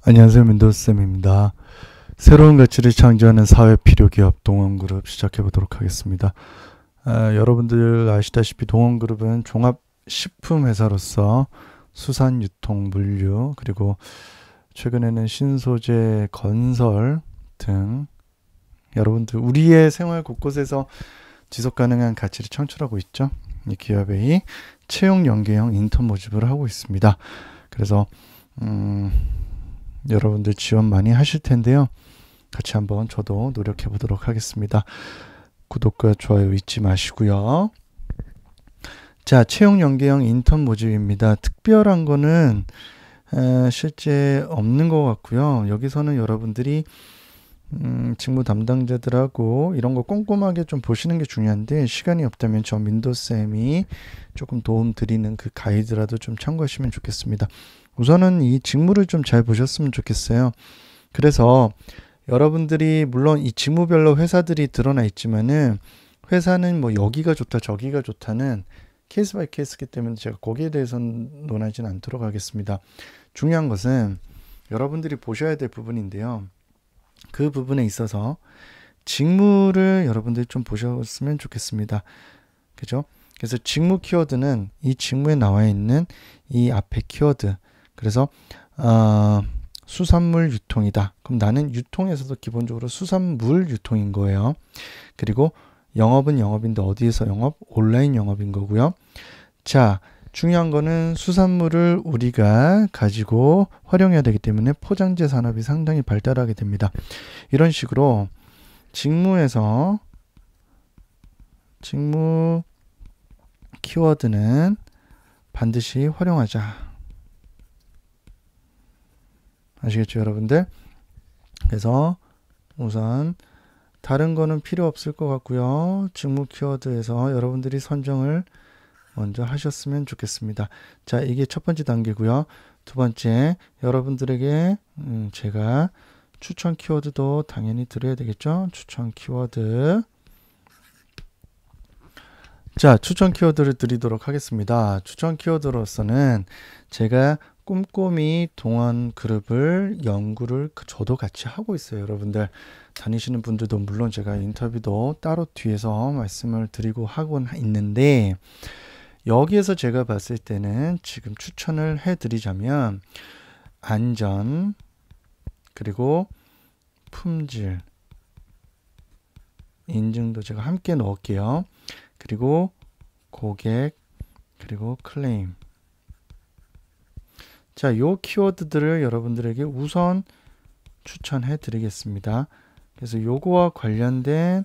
안녕하세요. 민도쌤입니다. 새로운 가치를 창조하는 사회 필요 기업 동원그룹 시작해 보도록 하겠습니다. 여러분들 아시다시피 동원그룹은 종합 식품 회사로서 수산, 유통, 물류, 그리고 최근에는 신소재, 건설 등 여러분들 우리의 생활 곳곳에서 지속 가능한 가치를 창출하고 있죠. 이 기업의 채용 연계형 인턴 모집을 하고 있습니다. 그래서 여러분들 지원 많이 하실 텐데요. 같이 한번 저도 노력해 보도록 하겠습니다. 구독과 좋아요 잊지 마시고요. 자, 채용 연계형 인턴 모집입니다. 특별한 거는 실제 없는 것 같고요. 여기서는 여러분들이 직무 담당자들하고 이런 거 꼼꼼하게 좀 보시는 게 중요한데, 시간이 없다면 저 민도쌤이 조금 도움 드리는 그 가이드라도 좀 참고하시면 좋겠습니다. 우선은 이 직무를 좀 잘 보셨으면 좋겠어요. 그래서 여러분들이 물론 이 직무별로 회사들이 드러나 있지만은, 회사는 뭐 여기가 좋다 저기가 좋다는 케이스 바이 케이스이기 때문에 제가 거기에 대해서는 논하지는 않도록 하겠습니다. 중요한 것은 여러분들이 보셔야 될 부분인데요. 그 부분에 있어서 직무를 여러분들이 좀 보셨으면 좋겠습니다. 그죠? 그래서 직무 키워드는 이 직무에 나와 있는 이 앞에 키워드. 그래서 수산물 유통이다. 그럼 나는 유통에서도 기본적으로 수산물 유통인 거예요. 그리고 영업은 영업인데 어디에서 영업? 온라인 영업인 거고요. 자, 중요한 거는 수산물을 우리가 가지고 활용해야 되기 때문에 포장재 산업이 상당히 발달하게 됩니다. 이런 식으로 직무에서 직무 키워드는 반드시 활용하자. 아시겠죠, 여러분들? 그래서 우선 다른 거는 필요 없을 것 같고요. 직무 키워드에서 여러분들이 선정을 먼저 하셨으면 좋겠습니다. 자, 이게 첫 번째 단계고요. 두 번째, 여러분들에게 제가 추천 키워드도 당연히 드려야 되겠죠. 추천 키워드. 자, 추천 키워드를 드리도록 하겠습니다. 추천 키워드로서는 제가 꼼꼼히 동원 그룹을 연구를 저도 같이 하고 있어요. 여러분들 다니시는 분들도 물론 제가 인터뷰도 따로 뒤에서 말씀을 드리고 하곤 있는데, 여기에서 제가 봤을 때는 지금 추천을 해드리자면 안전, 그리고 품질, 인증도 제가 함께 넣을게요. 그리고 고객, 그리고 클레임. 자, 요 키워드들을 여러분들에게 우선 추천해 드리겠습니다. 그래서 요거와 관련된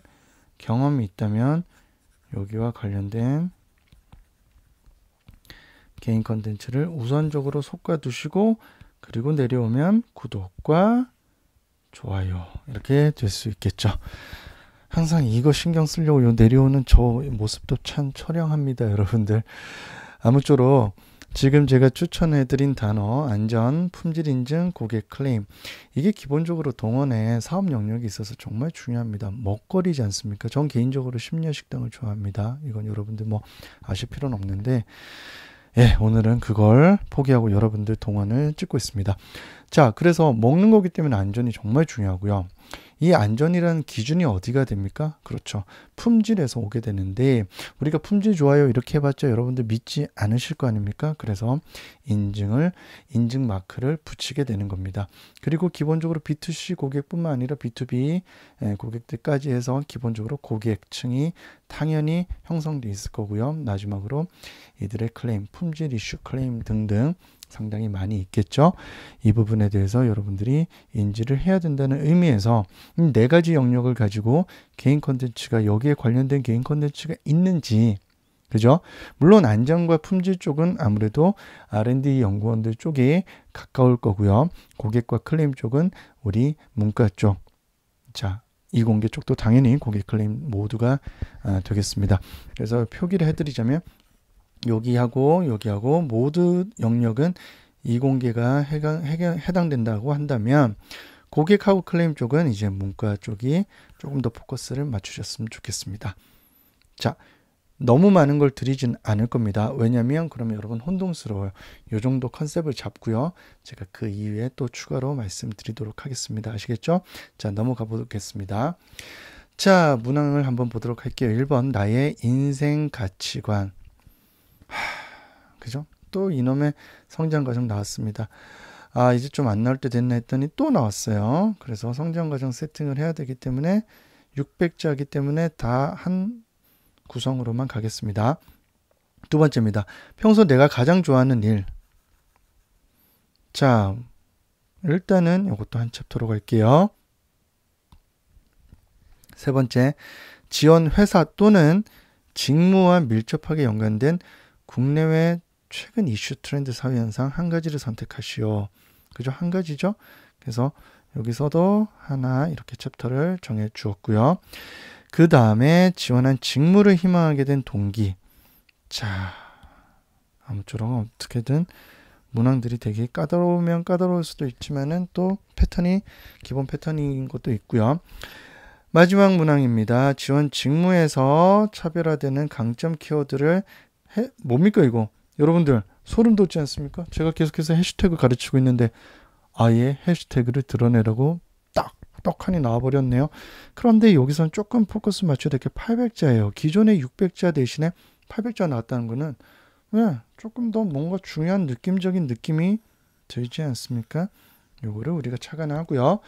경험이 있다면 여기와 관련된 개인 컨텐츠를 우선적으로 솎아 두시고, 그리고 내려오면 구독과 좋아요 이렇게 될 수 있겠죠. 항상 이거 신경 쓰려고 요 내려오는 저 모습도 참 처량합니다, 여러분들. 아무쪼록 지금 제가 추천해드린 단어 안전, 품질 인증, 고객 클레임, 이게 기본적으로 동원의 사업 영역이 있어서 정말 중요합니다. 먹거리지 않습니까? 전 개인적으로 심야식당을 좋아합니다. 이건 여러분들 뭐 아실 필요는 없는데, 예, 오늘은 그걸 포기하고 여러분들 동원을 찍고 있습니다. 자, 그래서 먹는 거기 때문에 안전이 정말 중요하고요. 이 안전이라는 기준이 어디가 됩니까? 그렇죠. 품질에서 오게 되는데, 우리가 품질 좋아요 이렇게 해봤자 여러분들 믿지 않으실 거 아닙니까? 그래서 인증 마크를 붙이게 되는 겁니다. 그리고 기본적으로 B2C 고객뿐만 아니라 B2B 고객들까지 해서 기본적으로 고객층이 당연히 형성돼 있을 거고요. 마지막으로 이들의 클레임, 품질 이슈 클레임 등등 상당히 많이 있겠죠. 이 부분에 대해서 여러분들이 인지를 해야 된다는 의미에서 네 가지 영역을 가지고 개인 컨텐츠가, 여기에 관련된 개인 컨텐츠가 있는지, 그죠? 물론 안전과 품질 쪽은 아무래도 R&D 연구원들 쪽에 가까울 거고요. 고객과 클레임 쪽은 우리 문과 쪽, 자, 이공계 쪽도 당연히 고객 클레임 모두가 되겠습니다. 그래서 표기를 해드리자면 여기하고 여기하고 모두 영역은 이공계가 해당된다고 한다면, 고객하고 클레임 쪽은 이제 문과 쪽이 조금 더 포커스를 맞추셨으면 좋겠습니다. 자, 너무 많은 걸 드리진 않을 겁니다. 왜냐면 그러면 여러분 혼동스러워요. 요 정도 컨셉을 잡고요. 제가 그 이후에 또 추가로 말씀드리도록 하겠습니다. 아시겠죠? 자, 넘어가 보겠습니다. 자, 문항을 한번 보도록 할게요. 1번 나의 인생 가치관. 그죠? 또 이놈의 성장 과정 나왔습니다. 아, 이제 좀 안 나올 때 됐나 했더니 또 나왔어요. 그래서 성장 과정 세팅을 해야 되기 때문에 600자이기 때문에 다 한 구성으로만 가겠습니다. 두 번째입니다. 평소 내가 가장 좋아하는 일. 자, 일단은 이것도 한 챕터로 갈게요. 세 번째, 지원 회사 또는 직무와 밀접하게 연관된 국내외 최근 이슈 트렌드 사회 현상 한 가지를 선택하시오. 그죠? 한 가지죠? 그래서 여기서도 하나 이렇게 챕터를 정해 주었고요. 그 다음에 지원한 직무를 희망하게 된 동기. 자, 아무쪼록 어떻게든 문항들이 되게 까다로우면 까다로울 수도 있지만은 또 패턴이 기본 패턴인 것도 있고요. 마지막 문항입니다. 지원 직무에서 차별화되는 강점 키워드를 뭡니까 이거? 여러분들 소름 돋지 않습니까? 제가 계속해서 해시태그 가르치고 있는데 아예 해시태그를 드러내라고 떡하니 나와버렸네요. 그런데 여기서는 조금 포커스 맞춰야 될 게 800자예요. 기존의 600자 대신에 800자 나왔다는 거는 조금 더 뭔가 중요한 느낌적인 느낌이 들지 않습니까? 요거를 우리가 착안하고요.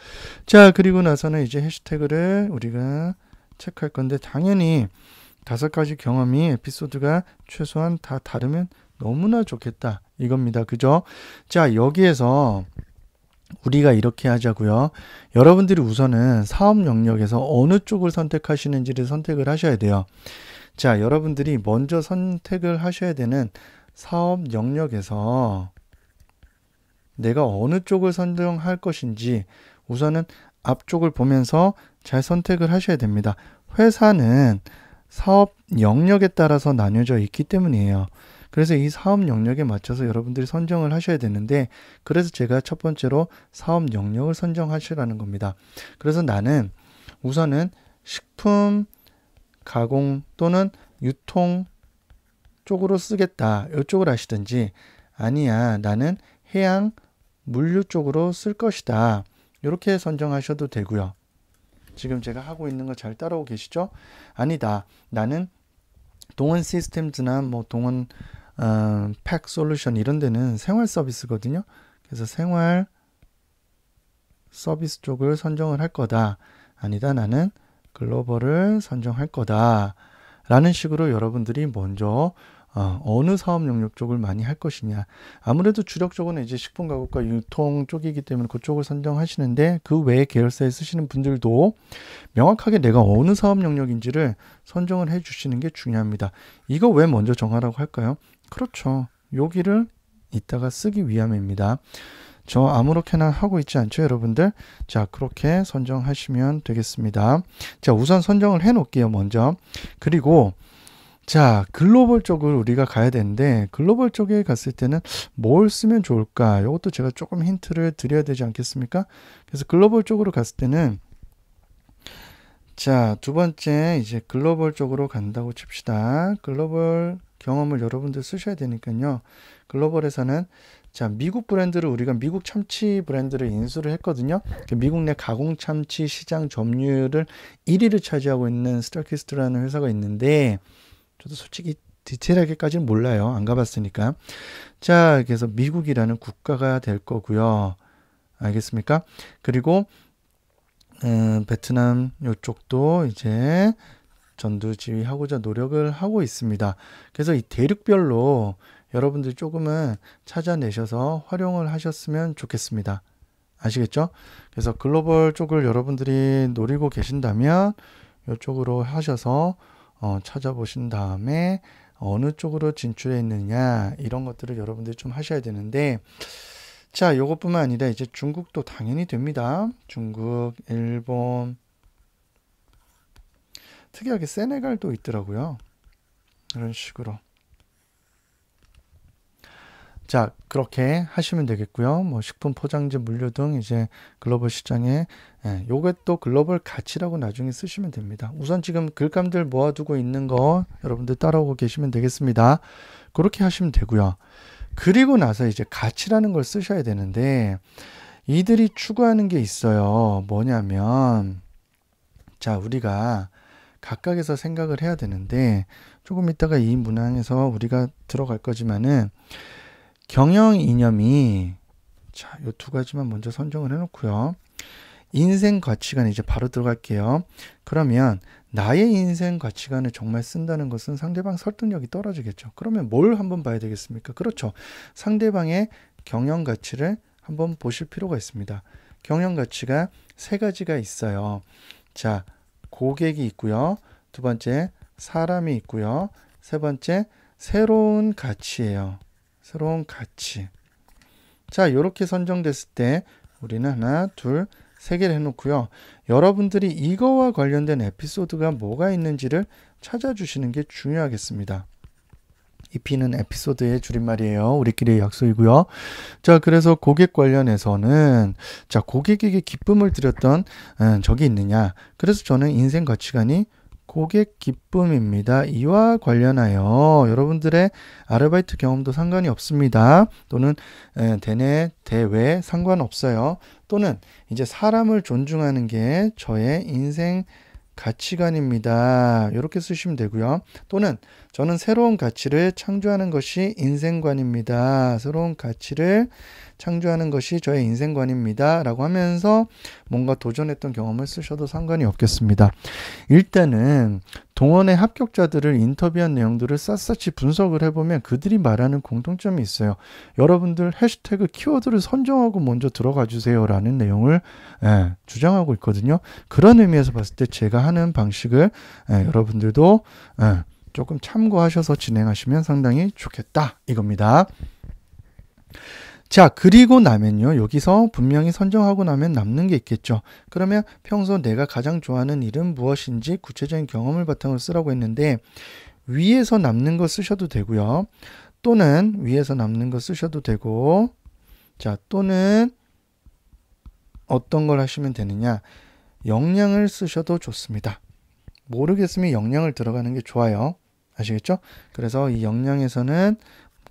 자, 그리고 나서는 이제 해시태그를 우리가 체크할 건데 당연히 5가지 경험이 에피소드가 최소한 다 다르면 너무나 좋겠다 이겁니다. 그죠? 자, 여기에서 우리가 이렇게 하자고요. 여러분들이 우선은 사업 영역에서 어느 쪽을 선택하시는지를 선택을 하셔야 돼요. 자, 여러분들이 먼저 선택을 하셔야 되는 사업 영역에서 내가 어느 쪽을 선정할 것인지 우선은 앞쪽을 보면서 잘 선택을 하셔야 됩니다. 회사는 사업 영역에 따라서 나뉘어져 있기 때문이에요. 그래서 이 사업 영역에 맞춰서 여러분들이 선정을 하셔야 되는데 그래서 제가 첫 번째로 사업 영역을 선정하시라는 겁니다. 그래서 나는 우선은 식품 가공 또는 유통 쪽으로 쓰겠다. 이쪽을 하시든지 아니야 나는 해양 물류 쪽으로 쓸 것이다. 이렇게 선정하셔도 되고요. 지금 제가 하고 있는 거 잘 따라오고 계시죠? 아니다. 나는 동원 시스템즈나 뭐 동원 팩 솔루션 이런 데는 생활 서비스거든요. 그래서 생활 서비스 쪽을 선정을 할 거다. 아니다. 나는 글로벌을 선정할 거다. 라는 식으로 여러분들이 먼저 어느 사업 영역 쪽을 많이 할 것이냐. 아무래도 주력적으로는 이제 식품 가공과 유통 쪽이기 때문에 그쪽을 선정하시는데 그 외에 계열사에 쓰시는 분들도 명확하게 내가 어느 사업 영역인지를 선정을 해 주시는 게 중요합니다. 이거 왜 먼저 정하라고 할까요? 그렇죠. 여기를 이따가 쓰기 위함입니다. 저 아무렇게나 하고 있지 않죠, 여러분들? 자, 그렇게 선정하시면 되겠습니다. 자, 우선 선정을 해 놓을게요, 먼저. 그리고 자, 글로벌 쪽을 우리가 가야 되는데 글로벌 쪽에 갔을 때는 뭘 쓰면 좋을까? 이것도 제가 조금 힌트를 드려야 되지 않겠습니까? 그래서 글로벌 쪽으로 갔을 때는 자, 두 번째 이제 글로벌 쪽으로 간다고 칩시다. 글로벌 경험을 여러분들 쓰셔야 되니까요. 글로벌에서는 자, 미국 브랜드를 우리가 미국 참치 브랜드를 인수를 했거든요. 미국 내 가공 참치 시장 점유율을 1위를 차지하고 있는 스타키스트라는 회사가 있는데 저도 솔직히 디테일하게까지는 몰라요. 안 가봤으니까. 자, 그래서 미국이라는 국가가 될 거고요. 알겠습니까? 그리고 베트남 이쪽도 이제 전두지휘하고자 노력을 하고 있습니다. 그래서 이 대륙별로 여러분들 조금은 찾아내셔서 활용을 하셨으면 좋겠습니다. 아시겠죠? 그래서 글로벌 쪽을 여러분들이 노리고 계신다면 이쪽으로 하셔서 찾아보신 다음에 어느 쪽으로 진출해 있느냐 이런 것들을 여러분들이 좀 하셔야 되는데 자, 요것뿐만 아니라 이제 중국도 당연히 됩니다. 중국, 일본, 특이하게 세네갈도 있더라고요. 이런 식으로. 자, 그렇게 하시면 되겠고요. 뭐 식품 포장재 물류 등 이제 글로벌 시장에 요게 또 글로벌 가치라고 나중에 쓰시면 됩니다. 우선 지금 글감들 모아두고 있는 거 여러분들 따라오고 계시면 되겠습니다. 그렇게 하시면 되고요. 그리고 나서 이제 가치라는 걸 쓰셔야 되는데 이들이 추구하는 게 있어요. 뭐냐면 자, 우리가 각각에서 생각을 해야 되는데 조금 이따가 이 문항에서 우리가 들어갈 거지만은 경영 이념이 자, 요 두 가지만 먼저 선정을 해 놓고요. 인생 가치관 이제 바로 들어갈게요. 그러면 나의 인생 가치관을 정말 쓴다는 것은 상대방 설득력이 떨어지겠죠. 그러면 뭘 한번 봐야 되겠습니까? 그렇죠. 상대방의 경영 가치를 한번 보실 필요가 있습니다. 경영 가치가 세 가지가 있어요. 자, 고객이 있고요. 두 번째, 사람이 있고요. 세 번째, 새로운 가치예요. 새로운 가치. 자, 이렇게 선정됐을 때 우리는 하나, 둘, 세 개를 해놓고요. 여러분들이 이거와 관련된 에피소드가 뭐가 있는지를 찾아주시는 게 중요하겠습니다. 이 P는 에피소드의 줄임말이에요. 우리끼리의 약속이고요. 자, 그래서 고객 관련해서는 자, 고객에게 기쁨을 드렸던 적이 있느냐. 그래서 저는 인생 가치관이 고객 기쁨입니다. 이와 관련하여 여러분들의 아르바이트 경험도 상관이 없습니다. 또는 대내, 대외 상관없어요. 또는 이제 사람을 존중하는 게 저의 인생 가치관입니다. 이렇게 쓰시면 되고요. 또는 저는 새로운 가치를 창조하는 것이 인생관입니다. 새로운 가치를 창조하는 것이 저의 인생관입니다. 라고 하면서 뭔가 도전했던 경험을 쓰셔도 상관이 없겠습니다. 일단은 동원의 합격자들을 인터뷰한 내용들을 샅샅이 분석을 해보면 그들이 말하는 공통점이 있어요. 여러분들 해시태그 키워드를 선정하고 먼저 들어가 주세요 라는 내용을 주장하고 있거든요. 그런 의미에서 봤을 때 제가 하는 방식을 여러분들도 조금 참고하셔서 진행하시면 상당히 좋겠다 이겁니다. 자, 그리고 나면요. 여기서 분명히 선정하고 나면 남는 게 있겠죠. 그러면 평소 내가 가장 좋아하는 일은 무엇인지 구체적인 경험을 바탕으로 쓰라고 했는데 위에서 남는 거 쓰셔도 되고요. 또는 위에서 남는 거 쓰셔도 되고 자, 또는 어떤 걸 하시면 되느냐. 역량을 쓰셔도 좋습니다. 모르겠으면 역량을 들어가는 게 좋아요. 아시겠죠? 그래서 이 역량에서는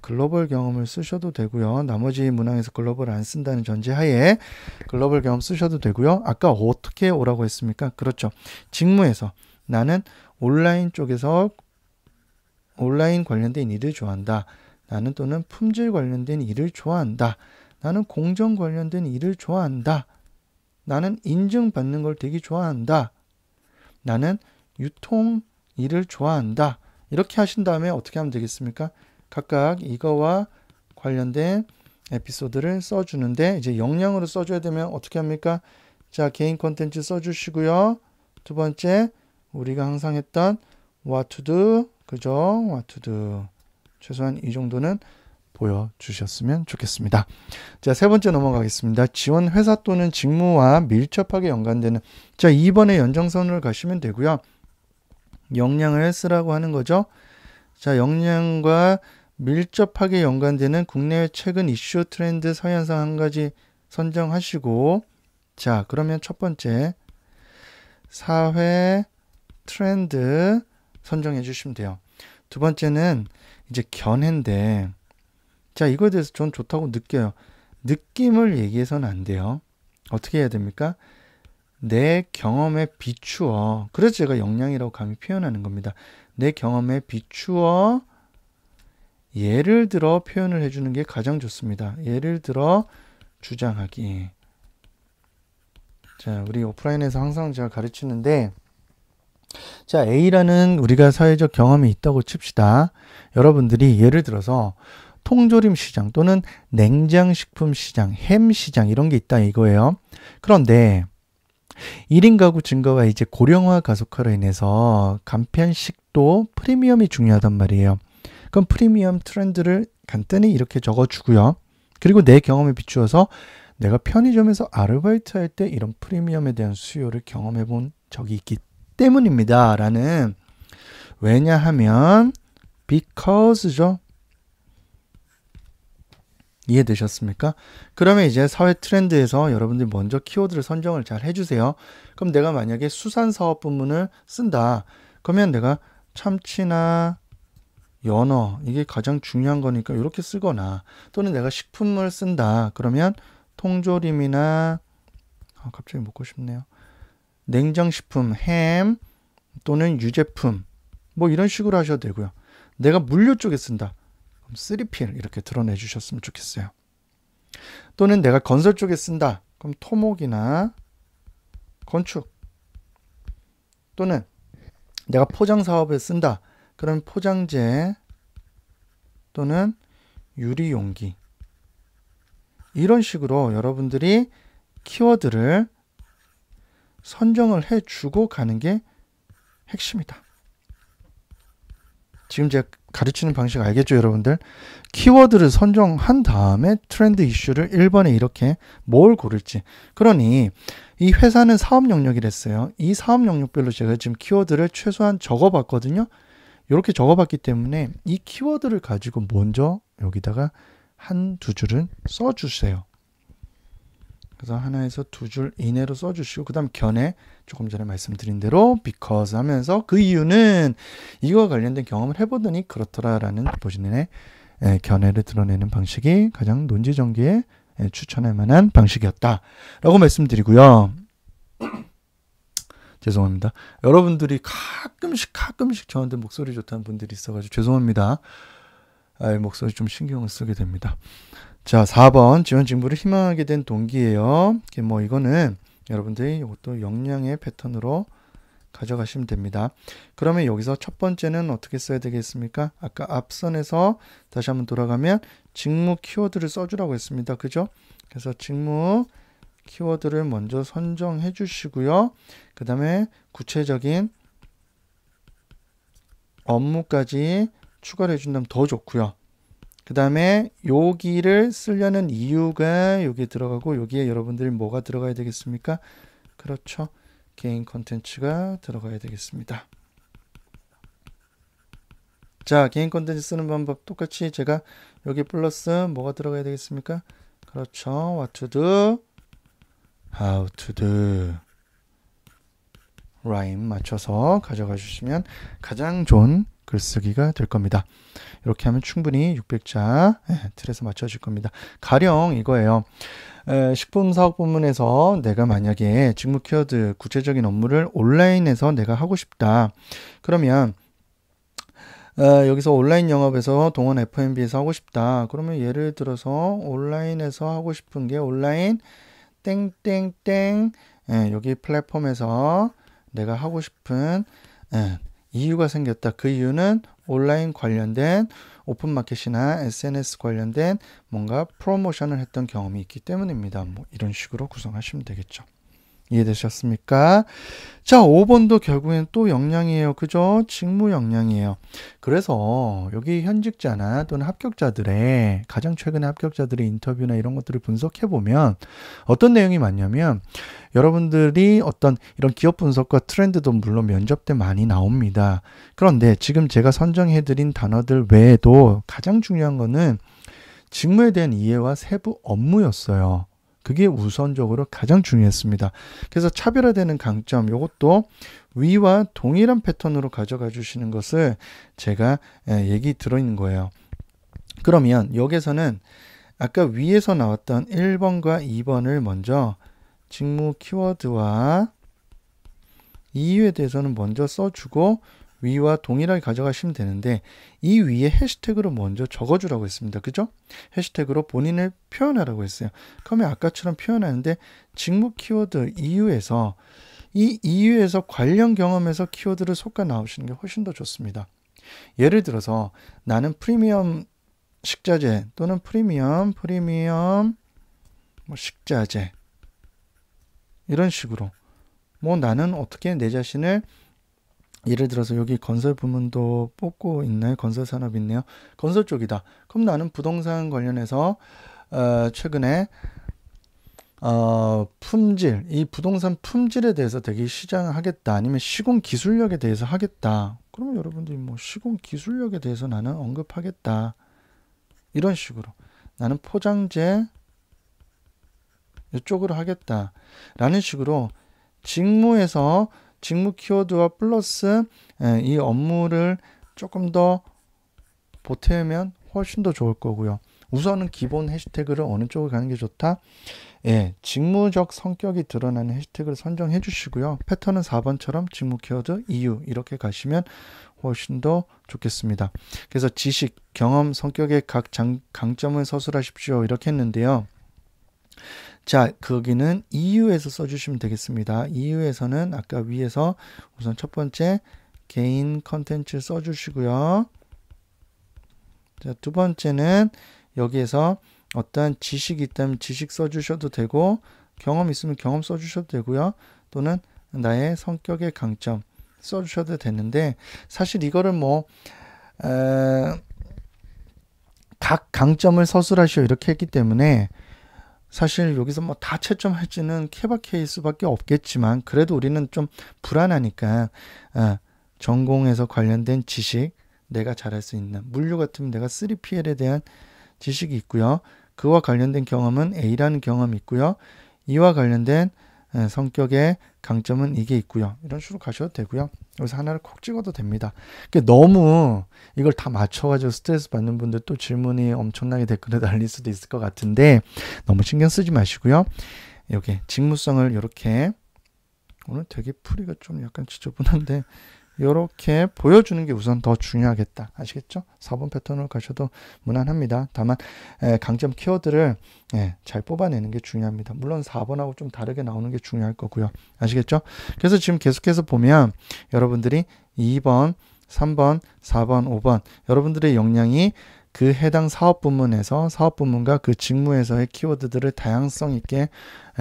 글로벌 경험을 쓰셔도 되고요. 나머지 문항에서 글로벌 안 쓴다는 전제하에 글로벌 경험 쓰셔도 되고요. 아까 어떻게 오라고 했습니까? 그렇죠. 직무에서 나는 온라인 쪽에서 온라인 관련된 일을 좋아한다. 나는 또는 품질 관련된 일을 좋아한다. 나는 공정 관련된 일을 좋아한다. 나는 인증받는 걸 되게 좋아한다. 나는 유통 일을 좋아한다. 이렇게 하신 다음에 어떻게 하면 되겠습니까? 각각 이거와 관련된 에피소드를 써주는데 이제 역량으로 써줘야 되면 어떻게 합니까? 자, 개인 콘텐츠 써주시고요. 두 번째, 우리가 항상 했던 what to do, 그죠? what to do. 최소한 이 정도는 보여주셨으면 좋겠습니다. 자, 세 번째 넘어가겠습니다. 지원 회사 또는 직무와 밀접하게 연관되는 자, 2번의 연장선을 가시면 되고요. 역량을 쓰라고 하는 거죠. 자, 역량과 밀접하게 연관되는 국내외 최근 이슈 트렌드 서현상 한 가지 선정하시고 자, 그러면 첫 번째 사회 트렌드 선정해 주시면 돼요. 두 번째는 이제 견해인데 자, 이거에 대해서 전 좋다고 느껴요. 느낌을 얘기해서는 안 돼요. 어떻게 해야 됩니까? 내 경험에 비추어 그래서 제가 역량이라고 감히 표현하는 겁니다. 내 경험에 비추어 예를 들어 표현을 해주는 게 가장 좋습니다. 예를 들어 주장하기. 자, 우리 오프라인에서 항상 제가 가르치는데 자, A라는 우리가 사회적 경험이 있다고 칩시다. 여러분들이 예를 들어서 통조림 시장 또는 냉장식품 시장, 햄 시장 이런 게 있다 이거예요. 그런데 1인 가구 증가와 이제 고령화 가속화로 인해서 간편식도 프리미엄이 중요하단 말이에요. 그럼 프리미엄 트렌드를 간단히 이렇게 적어주고요. 그리고 내 경험에 비추어서 내가 편의점에서 아르바이트 할 때 이런 프리미엄에 대한 수요를 경험해 본 적이 있기 때문입니다. 라는 왜냐하면 because죠. 이해되셨습니까? 그러면 이제 사회 트렌드에서 여러분들이 먼저 키워드를 선정을 잘 해주세요. 그럼 내가 만약에 수산사업 부문을 쓴다. 그러면 내가 참치나 연어, 이게 가장 중요한 거니까 이렇게 쓰거나, 또는 내가 식품을 쓴다. 그러면 통조림이나 갑자기 먹고 싶네요. 냉장식품, 햄 또는 유제품 뭐 이런 식으로 하셔도 되고요. 내가 물류 쪽에 쓴다. 그럼 3PL 이렇게 드러내 주셨으면 좋겠어요. 또는 내가 건설 쪽에 쓴다. 그럼 토목이나 건축. 또는 내가 포장 사업에 쓴다. 그럼 포장재 또는 유리용기. 이런 식으로 여러분들이 키워드를 선정을 해주고 가는 게 핵심이다. 지금 제가 가르치는 방식 알겠죠, 여러분들? 키워드를 선정한 다음에 트렌드 이슈를 1번에 이렇게 뭘 고를지. 그러니 이 회사는 사업 영역이랬어요. 이 사업 영역별로 제가 지금 키워드를 최소한 적어봤거든요. 이렇게 적어봤기 때문에 이 키워드를 가지고 먼저 여기다가 한 두 줄은 써주세요. 그래서 하나에서 두 줄 이내로 써주시고, 그 다음 견해 조금 전에 말씀드린 대로 because 하면서 그 이유는 이거와 관련된 경험을 해보더니 그렇더라라는 본인의 견해를 드러내는 방식이 가장 논지전개에 추천할 만한 방식이었다라고 말씀드리고요. 죄송합니다. 여러분들이 가끔씩 저한테 목소리 좋다는 분들이 있어가지고 죄송합니다. 목소리 좀 신경을 쓰게 됩니다. 자, 4번 지원 직무를 희망하게 된 동기예요. 뭐 이거는 여러분들이 이것도 역량의 패턴으로 가져가시면 됩니다. 그러면 여기서 첫 번째는 어떻게 써야 되겠습니까? 아까 앞선에서 다시 한번 돌아가면 직무 키워드를 써주라고 했습니다. 그죠? 그래서 직무 키워드를 먼저 선정해 주시고요. 그 다음에 구체적인 업무까지 추가를 해준다면 더 좋고요. 그 다음에 여기를 쓰려는 이유가 여기 들어가고, 여기에 여러분들이 뭐가 들어가야 되겠습니까? 그렇죠. 개인 컨텐츠가 들어가야 되겠습니다. 자, 개인 컨텐츠 쓰는 방법 똑같이 제가 여기 플러스 뭐가 들어가야 되겠습니까? 그렇죠. What to do, how to do. 라임 맞춰서 가져가 주시면 가장 좋은 글쓰기가 될 겁니다. 이렇게 하면 충분히 600자 틀에서 맞춰질 겁니다. 가령 이거예요. 식품사업 부문에서 내가 만약에 직무 키워드 구체적인 업무를 온라인에서 내가 하고 싶다. 그러면 여기서 온라인 영업에서 동원 F&B에서 하고 싶다. 그러면 예를 들어서 온라인에서 하고 싶은 게 온라인 땡땡땡 여기 플랫폼에서 내가 하고 싶은 이유가 생겼다. 그 이유는 온라인 관련된 오픈마켓이나 SNS 관련된 뭔가 프로모션을 했던 경험이 있기 때문입니다. 뭐 이런 식으로 구성하시면 되겠죠. 이해되셨습니까? 자, 5번도 결국엔 또 역량이에요. 그죠? 직무 역량이에요. 그래서 여기 현직자나 또는 합격자들의 가장 최근에 합격자들의 인터뷰나 이런 것들을 분석해보면 어떤 내용이 많냐면, 여러분들이 어떤 이런 기업 분석과 트렌드도 물론 면접 때 많이 나옵니다. 그런데 지금 제가 선정해드린 단어들 외에도 가장 중요한 거는 직무에 대한 이해와 세부 업무였어요. 그게 우선적으로 가장 중요했습니다. 그래서 차별화되는 강점, 이것도 위와 동일한 패턴으로 가져가 주시는 것을 제가 얘기 들어있는 거예요. 그러면 여기서는 아까 위에서 나왔던 1번과 2번을 먼저 직무 키워드와 이유에 대해서는 먼저 써주고 위와 동일하게 가져가시면 되는데, 이 위에 해시태그로 먼저 적어주라고 했습니다. 그죠? 해시태그로 본인을 표현하라고 했어요. 그러면 아까처럼 표현하는데 직무 키워드 이유에서 이 이유에서 관련 경험에서 키워드를 솎아 나오시는 게 훨씬 더 좋습니다. 예를 들어서 나는 프리미엄 식자재 또는 프리미엄 뭐 식자재 이런 식으로 뭐 나는 어떻게 내 자신을, 예를 들어서 여기 건설 부문도 뽑고 있나요? 건설 산업 있네요. 건설 쪽이다. 그럼 나는 부동산 관련해서 최근에 품질, 이 부동산 품질에 대해서 되게 시장을 하겠다. 아니면 시공 기술력에 대해서 하겠다. 그러면 여러분들이 뭐 시공 기술력에 대해서 나는 언급하겠다. 이런 식으로 나는 포장재 이쪽으로 하겠다 라는 식으로 직무에서 직무 키워드와 플러스 이 업무를 조금 더 보태면 훨씬 더 좋을 거고요. 우선은 기본 해시태그를 어느 쪽을 가는 게 좋다? 예, 직무적 성격이 드러나는 해시태그를 선정해 주시고요. 패턴은 4번처럼 직무 키워드, 이유 이렇게 가시면 훨씬 더 좋겠습니다. 그래서 지식, 경험, 성격의 각 강점을 서술하십시오 이렇게 했는데요. 자, 거기는 이유에서 써주시면 되겠습니다. 이유에서는 아까 위에서 우선 첫 번째 개인 컨텐츠 써주시고요. 자, 두 번째는 여기에서 어떠한 지식이 있다면 지식 써주셔도 되고 경험 있으면 경험 써주셔도 되고요. 또는 나의 성격의 강점 써주셔도 되는데 사실 이거를 각 강점을 서술하시오 이렇게 했기 때문에 사실 여기서 다 채점할지는 케바케일 수밖에 없겠지만 그래도 우리는 좀 불안하니까 전공에서 관련된 지식 내가 잘할 수 있는 물류 같으면 내가 3PL에 대한 지식이 있고요. 그와 관련된 경험은 A라는 경험이 있고요. 이와 관련된 성격의 강점은 이게 있고요. 이런 식으로 가셔도 되고요. 여기서 하나를 콕 찍어도 됩니다. 너무 이걸 다 맞춰가지고 스트레스 받는 분들 또 질문이 엄청나게 댓글에 달릴 수도 있을 것 같은데 너무 신경 쓰지 마시고요. 여기 직무성을 이렇게 오늘 되게 풀이가 좀 약간 지저분한데 이렇게 보여주는 게 우선 더 중요하겠다. 아시겠죠? 4번 패턴으로 가셔도 무난합니다. 다만 강점 키워드를 잘 뽑아내는 게 중요합니다. 물론 4번하고 좀 다르게 나오는 게 중요할 거고요. 아시겠죠? 그래서 지금 계속해서 보면 여러분들이 2번, 3번, 4번, 5번 여러분들의 역량이 그 해당 사업 부문에서 사업 부문과 그 직무에서의 키워드들을 다양성 있게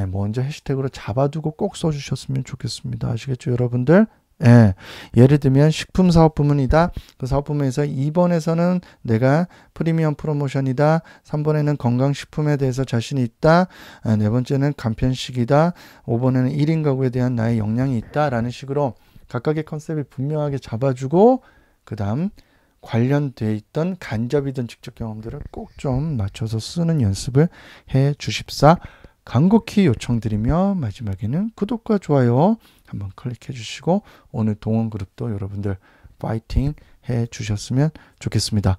먼저 해시태그로 잡아두고 꼭 써주셨으면 좋겠습니다. 아시겠죠, 여러분들? 예를 들면 식품 사업 부문이다. 그 사업 부문에서 2번에서는 내가 프리미엄 프로모션이다. 3번에는 건강식품에 대해서 자신이 있다. 네 번째는 간편식이다. 5번에는 1인 가구에 대한 나의 역량이 있다. 라는 식으로 각각의 컨셉을 분명하게 잡아주고 그 다음 관련돼 있던 간접이든 직접 경험들을 꼭 좀 맞춰서 쓰는 연습을 해 주십사. 간곡히 요청드리며 마지막에는 구독과 좋아요 한번 클릭해 주시고 오늘 동원그룹도 여러분들 파이팅 해 주셨으면 좋겠습니다.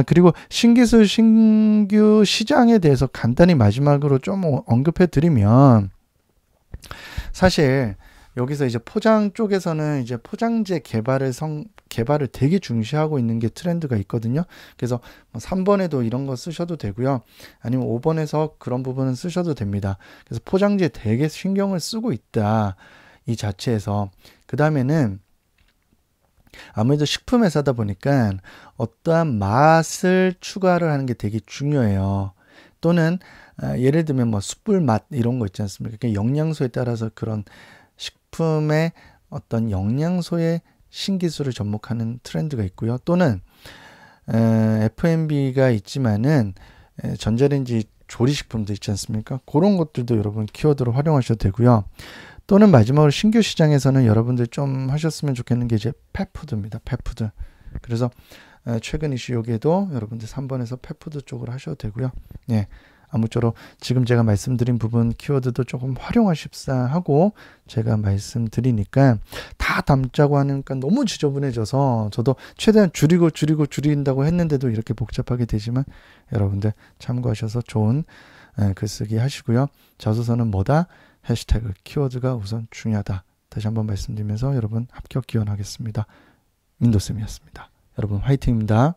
그리고 신기술 신규 시장에 대해서 간단히 마지막으로 좀 언급해 드리면 사실 여기서 이제 포장 쪽에서는 이제 포장재 개발을 되게 중시하고 있는 게 트렌드가 있거든요. 그래서 3번에도 이런 거 쓰셔도 되고요. 아니면 5번에서 그런 부분은 쓰셔도 됩니다. 그래서 포장재 되게 신경을 쓰고 있다. 이 자체에서. 그 다음에는 아무래도 식품 회사다 보니까 어떠한 맛을 추가를 하는 게 되게 중요해요. 또는 예를 들면 숯불 맛 이런 거 있지 않습니까? 그러니까 영양소에 따라서 그런 식품의 어떤 영양소의 신기술을 접목하는 트렌드가 있고요. 또는 F&B가 있지만은 전자레인지 조리식품도 있지 않습니까? 그런 것들도 여러분 키워드로 활용하셔도 되고요. 또는 마지막으로 신규 시장에서는 여러분들 좀 하셨으면 좋겠는 게 이제 펫푸드입니다. 펫푸드. 그래서 최근 이슈 여기에도 여러분들 3번에서 펫푸드 쪽으로 하셔도 되고요. 아무쪼록 지금 제가 말씀드린 부분 키워드도 조금 활용하십사 하고 제가 말씀드리니까 다 담자고 하니까 너무 지저분해져서 저도 최대한 줄인다고 했는데도 이렇게 복잡하게 되지만 여러분들 참고하셔서 좋은 글쓰기 하시고요. 자소서는 뭐다? 해시태그 키워드가 우선 중요하다. 다시 한번 말씀드리면서 여러분 합격 기원하겠습니다. 민도쌤이었습니다. 여러분 화이팅입니다.